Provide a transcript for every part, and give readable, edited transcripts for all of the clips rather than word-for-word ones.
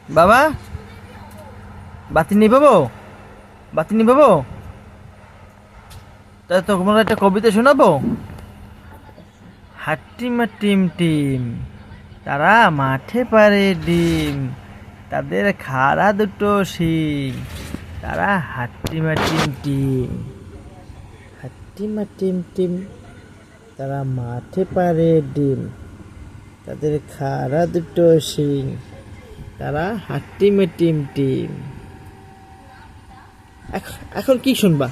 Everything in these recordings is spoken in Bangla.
বাবা, বাতি নিয়ে পাবো? বাতি নিয়ে পাবো? তা তোমার একটা কবিতা শোনাবো। হাট্টিমা টিম টিম, তারা মাঠে পারে ডিম, তাদের খাড়া দুটো শিং, তারা হাট্টিমা টিম টিম। হাট্টিমা টিম টিম, তারা মাঠে পারে ডিম, তাদের খাড়া দুটো শিং, তারা হাট্টিমা টিম টিম। এখন কি শুনবা?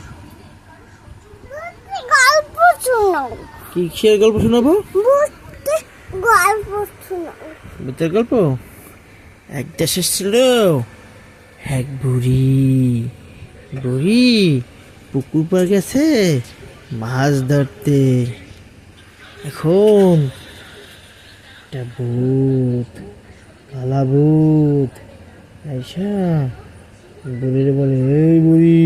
গল্প শোনাও। কি কিসের গল্প শোনাবো? গল্প শোনাও। ভূতের গল্প। এক দেশে ছিল এক বুড়ি। বুড়ি পুকুর পাড় গেছে মাছ ধরতে। এখন একটা ভূত, কালা ভূত আইসা বুড়ির বলে, এই বুড়ি,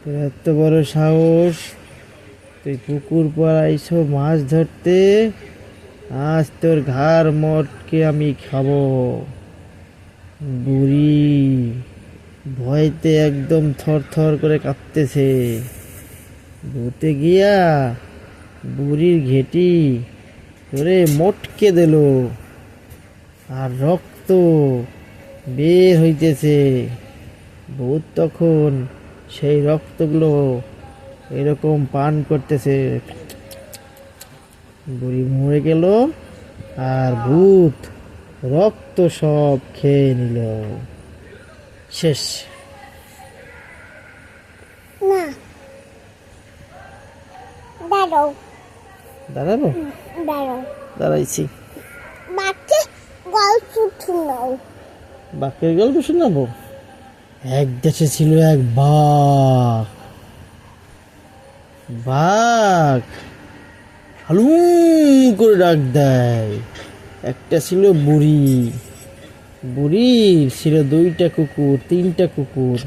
তোর এত বড় সাহস, তুই পুকুর পাড় আইসো মাছ ধরতে, আজ তোর ঘাড় মটকে আমি খাবো। বুড়ি ভয়তে একদম থর থর করে কাঁপতেছে। ভূতে গিয়া বুড়ির ঘেটি ধরে মটকে দিল, আর রক্ত বের হইতেছে। ভূত তখন সেই রক্তগুলো এরকম পান করতেছে। বুড়ি মরে গেল, আর ভূত রক্ত সব খেয়ে নিল। শেষ। না, দাঁড়াও। দাঁড়াবো? দাঁড়াও। দাঁড়াইছি। বাকি গল্প শোনাও। বাঘের গল্প শোনাবো। এক দেশে ছিল এক বাঘ। বাঘ হালুম করে ডাক দেয়। একটা ছিল বুড়ি। বুড়ির ছিল 2টা কুকুর, 3টা কুকুর।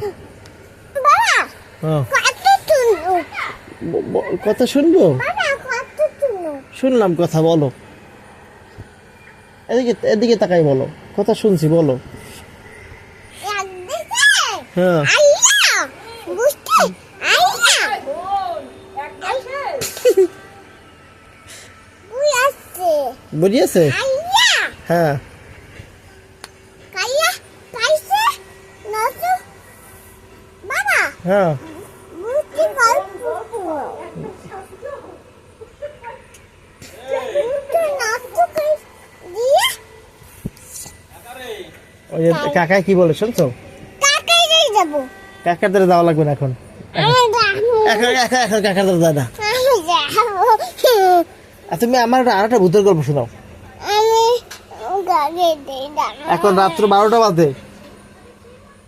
বাবা, হ্যাঁ, কত শুনো? কথা শুনবো? বাবা, কত শুনো? শুনলাম, কথা বলো। এদিকে এদিকে তাকাই বলো, কথা শুনছি বলো। একদিকে হ্যাঁ, আইয়া, বুঝতে আইয়া। বুই আসছে। বুড়ি আছে? আইয়া, হ্যাঁ, কাইয়া, কাইছে, নসু। বাবা, হ্যাঁ। বুঝতে গল্প শোনাও। বুঝতে নসু কাই দিয়ে ওই যে কাকা কি বলে শুনছো? কাকাই দিয়ে যাবো। কাকার দ্বারা যাওয়া লাগবে না এখন। আমি যাবো। এখন কাকার দ্বারা যায় না। আমি যাবো। আর তুমি আমার আরেকটা ভূতের গল্প শোনাও। আমি গাড়ি দিয়ে যাবো। এখন রাত্র 12টা বাজে,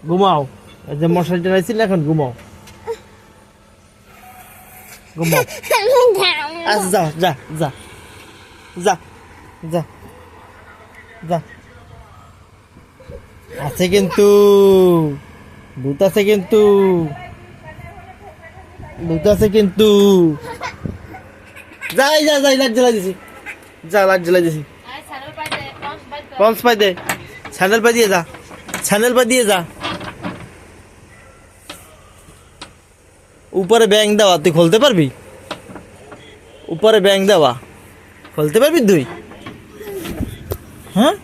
ঘুমাও। এই যে মশারি টানাইছিল, এখন ঘুমাও, ঘুমাও। আমি যাবো। আচ্ছা, যা যা যা যা যা যা। আছে কিন্তু, ভূত আছে কিন্তু, ভূত আছে কিন্তু। যাই যা যাই, লাইট জ্বালাই দিছি, যা লাইট জ্বালাই দিছি। পঞ্চ পাই দে, স্যান্ডেল পাই দিয়ে যা, স্যান্ডেল পাই দিয়ে যা। উপরে ব্যাং দেওয়া, তুই খুলতে পারবি? উপরে ব্যাং দেওয়া খুলতে পারবি তুই? হ্যাঁ,